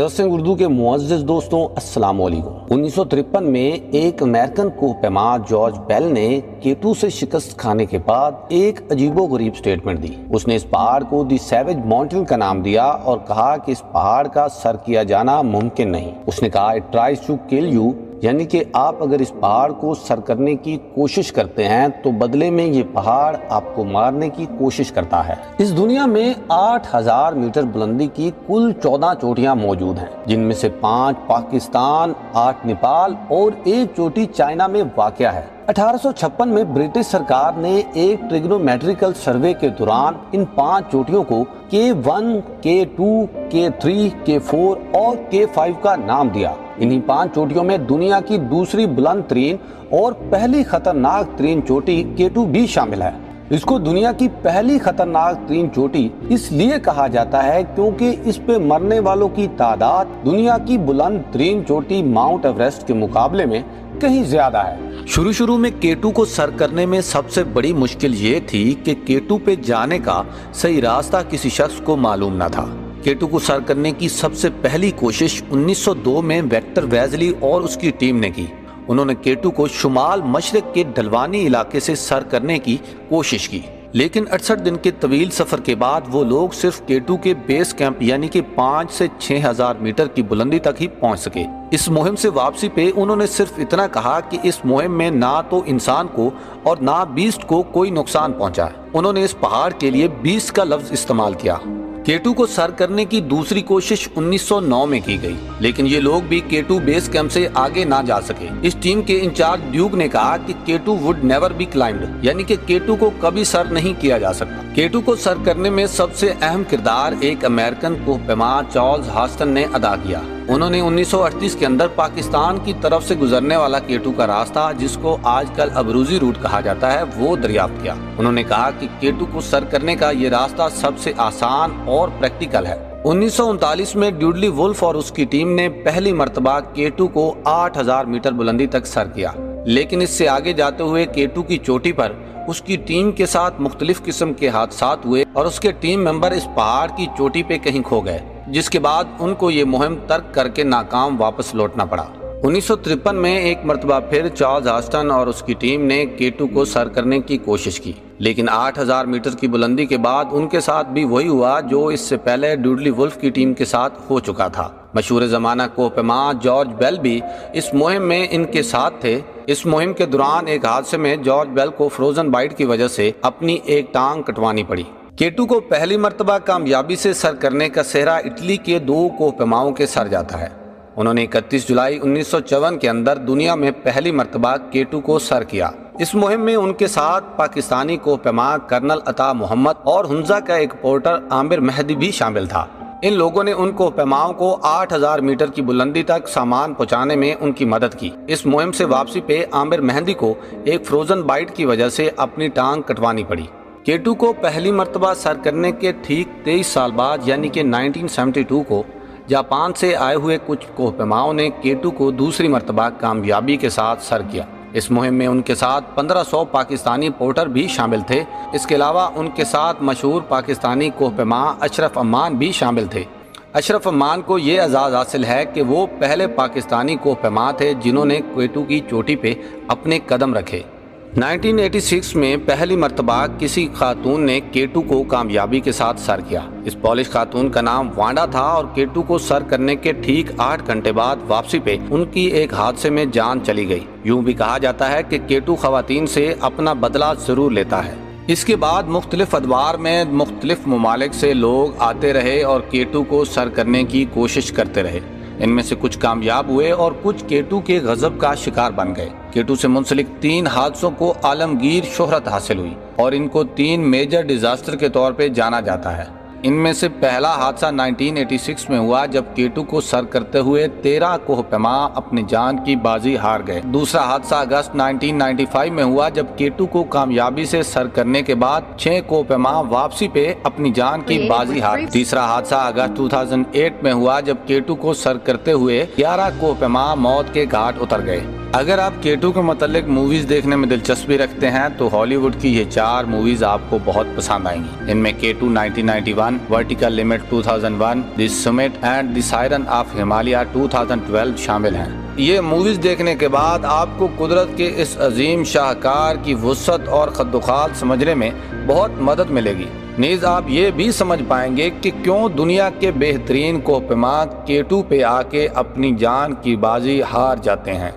Interesting Urdu के मुअज़्ज़िज़ दोस्तों, अस्सलाम वालेकुम। 1953 में एक अमेरिकन कोहपेमा जॉर्ज बेल ने केटू से शिकस्त खाने के बाद एक अजीबोगरीब स्टेटमेंट दी। उसने इस पहाड़ को दी सैवेज माउंटेन का नाम दिया और कहा कि इस पहाड़ का सर किया जाना मुमकिन नहीं। उसने कहा it tries to kill you, यानी कि आप अगर इस पहाड़ को सर करने की कोशिश करते हैं तो बदले में ये पहाड़ आपको मारने की कोशिश करता है। इस दुनिया में 8000 मीटर बुलंदी की कुल 14 चोटियां मौजूद हैं, जिनमें से 5 पाकिस्तान, 8 नेपाल और 1 चोटी चाइना में वाक़या है। 1856 में ब्रिटिश सरकार ने एक ट्रिग्नोमेट्रिकल सर्वे के दौरान इन 5 चोटियों को K1, K2, K3, K4 और K5 का नाम दिया। इन्हीं 5 चोटियों में दुनिया की दूसरी बुलंद तरीन और पहली खतरनाक तरीन चोटी K2 भी शामिल है। इसको दुनिया की पहली खतरनाक तरीन चोटी इसलिए कहा जाता है क्योंकि इस पे मरने वालों की तादाद दुनिया की बुलंद तरीन चोटी माउंट एवरेस्ट के मुकाबले में कहीं ज्यादा है। शुरू में K2 को सर करने में सबसे बड़ी मुश्किल ये थी कि K2 पे जाने का सही रास्ता किसी शख्स को मालूम न था। K2 को सर करने की सबसे पहली कोशिश 1902 में वेक्टर वेजली और उसकी टीम ने की। उन्होंने K2 को शुमाल मशरक के ढलवानी इलाके से सर करने की कोशिश की, लेकिन 68 दिन के तवील सफर के बाद वो लोग सिर्फ K2 के बेस कैंप यानी कि 5 से 6000 मीटर की बुलंदी तक ही पहुंच सके। इस मुहिम से वापसी पे उन्होंने सिर्फ इतना कहा कि इस मुहिम में ना तो इंसान को और ना बीस्ट को कोई नुकसान पहुंचा। उन्होंने इस पहाड़ के लिए बीस्ट का लफ्ज इस्तेमाल किया। K2 को सर करने की दूसरी कोशिश 1909 में की गई, लेकिन ये लोग भी K2 बेस कैंप से आगे ना जा सके। इस टीम के इंचार्ज ड्यूक ने कहा कि K2 would never be climbed, यानी कि K2 को कभी सर नहीं किया जा सकता। K2 को सर करने में सबसे अहम किरदार एक अमेरिकन कोहपेमा चार्ल्स हास्टन ने अदा किया। उन्होंने 1938 के अंदर पाकिस्तान की तरफ से गुजरने वाला K2 का रास्ता, जिसको आजकल अबरूजी रूट कहा जाता है, वो दरियाफ्त किया। उन्होंने कहा कि K2 को सर करने का ये रास्ता सबसे आसान और प्रैक्टिकल है। 1939 में ड्यूडली वुल्फ और उसकी टीम ने पहली मर्तबा K2 को 8000 मीटर बुलंदी तक सर किया, लेकिन इससे आगे जाते हुए K2 की चोटी पर उसकी टीम के साथ मुख्तलिफ किस्म के हादसात हुए और उसके टीम मेंबर इस पहाड़ की चोटी पे कहीं खो गए, जिसके बाद उनको ये मुहिम तर्क करके नाकाम वापस लौटना पड़ा। 1953 में एक मरतबा फिर चार्ल्स हास्टन और उसकी टीम ने K2 को सर करने की कोशिश की, लेकिन 8000 मीटर की बुलंदी के बाद उनके साथ भी वही हुआ जो इससे पहले ड्यूडली वुल्फ की टीम के साथ हो चुका था। मशहूर ज़माना कोहपेमा जॉर्ज बेल भी इस मुहिम में इनके साथ थे। इस मुहिम के दौरान एक हादसे में जॉर्ज बेल को फ्रोजन बाइट की वजह से अपनी एक टांग कटवानी पड़ी। K2 को पहली मर्तबा कामयाबी से सर करने का सेहरा इटली के 2 कोहपेमाओं के सर जाता है। उन्होंने 31 जुलाई 1954 के अंदर दुनिया में पहली मर्तबा K2 को सर किया। इस मुहिम में उनके साथ पाकिस्तानी कोहपेमा कर्नल अता मोहम्मद और हुंजा का एक पोर्टर आमिर मेहदी भी शामिल था। इन लोगों ने उन कोहपेमाओं को 8000 मीटर की बुलंदी तक सामान पहुंचाने में उनकी मदद की। इस मुहिम से वापसी पे आमिर मेहदी को एक फ्रोजन बाइट की वजह से अपनी टांग कटवानी पड़ी। K2 को पहली मर्तबा सर करने के ठीक 23 साल बाद यानी कि 1972 को जापान से आए हुए कुछ कोहपेमाओं ने K2 को दूसरी मर्तबा कामयाबी के साथ सर किया। इस मुहिम में उनके साथ 1500 पाकिस्तानी पोर्टर भी शामिल थे। इसके अलावा उनके साथ मशहूर पाकिस्तानी कोहपेमा अशरफ अमान भी शामिल थे। अशरफ अमान को ये एजाज़ हासिल है कि वो पहले पाकिस्तानी कोहपेमा थे जिन्होंने K2 की चोटी पे अपने कदम रखे। 1986 में पहली मर्तबा किसी खातून ने K2 को कामयाबी के साथ सर किया। इस पॉलिश खातून का नाम वांडा था और K2 को सर करने के ठीक 8 घंटे बाद वापसी पे उनकी एक हादसे में जान चली गई। यूं भी कहा जाता है कि K2 खवातीन से अपना बदला जरूर लेता है। इसके बाद मुख्तलिफ अदवार में मुख्तलिफ ममालिक से लोग आते रहे और K2 को सर करने की कोशिश करते रहे। इनमें से कुछ कामयाब हुए और कुछ K2 के गजब का शिकार बन गए। K2 से मुंसलिक 3 हादसों को आलमगीर शोहरत हासिल हुई और इनको 3 मेजर डिजास्टर के तौर पे जाना जाता है। इनमें से पहला हादसा 1986 में हुआ जब K2 को सर करते हुए 13 कोहपेमा अपनी जान की बाजी हार गए। दूसरा हादसा अगस्त 1995 में हुआ जब K2 को कामयाबी से सर करने के बाद 6 कोहपेमा वापसी पे अपनी जान की बाजी हार। तीसरा हादसा अगस्त 2008 में हुआ जब K2 को सर करते हुए 11 कोहपेमा मौत के घाट उतर गए। اگر آپ K2 کے متعلق موویز دیکھنے میں دلچسپی رکھتے ہیں تو ہالی ووڈ کی یہ 4 موویز آپ کو بہت پسند آئیں گی۔ ان میں K2 1991، vertical limit 2001، the summit and the siren of Himalaya 2012 شامل ہیں۔ یہ موویز دیکھنے کے بعد آپ کو قدرت کے اس عظیم شاہکار کی وسعت اور خد و خال سمجھنے میں بہت مدد ملے گی۔ نیز آپ یہ بھی سمجھ پائیں گے کہ کیوں دنیا کے بہترین کوہ پیما K2 پہ آ کے اپنی جان کی بازی ہار جاتے ہیں۔